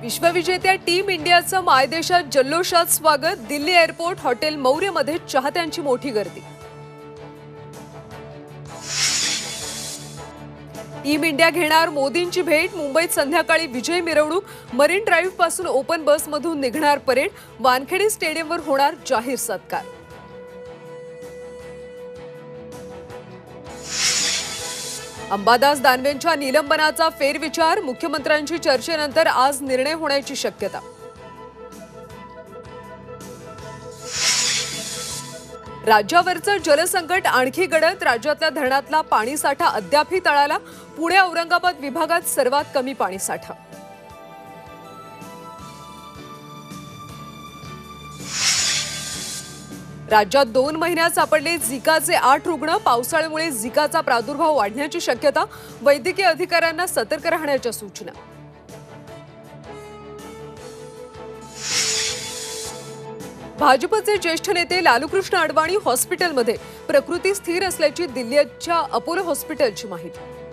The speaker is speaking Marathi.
विश्वविजेत्या टीम इंडियाचं मायदेशात जल्लोषात स्वागत। दिल्ली एअरपोर्ट हॉटेल मौर्यमध्ये चाहत्यांची मोठी गर्दी। टीम इंडिया घेणार मोदींची भेट। मुंबईत संध्याकाळी विजय मिरवणूक। मरीन ड्राईव्ह पासून ओपन बसमधून निघणार परेड। वानखेडे स्टेडियमवर होणार जाहीर सत्कार। अंबादास दानवेंच्या निलंबनाचा फेरविचार। मुख्यमंत्र्यांची चर्चेनंतर आज निर्णय होण्याची शक्यता। राज्यावरचं जलसंकट आणखी गडद। राज्यातल्या धरणातला पाणीसाठा अद्यापही तळाला। पुणे औरंगाबाद विभागात सर्वात कमी पाणीसाठा। राज्यात 2 महिन्यात सापडले झिकाचे 8 रुग्ण। पावसाळ्यामुळे झिकाचा प्रादुर्भाव वाढण्याची शक्यता। वैद्यकीय अधिकाऱ्यांना सतर्क राहण्याच्या सूचना। भाजपचे ज्येष्ठ नेते लालूकृष्ण अडवाणी हॉस्पिटलमध्ये। प्रकृती स्थिर असल्याची दिल्लीच्या अपोलो हॉस्पिटलची माहिती।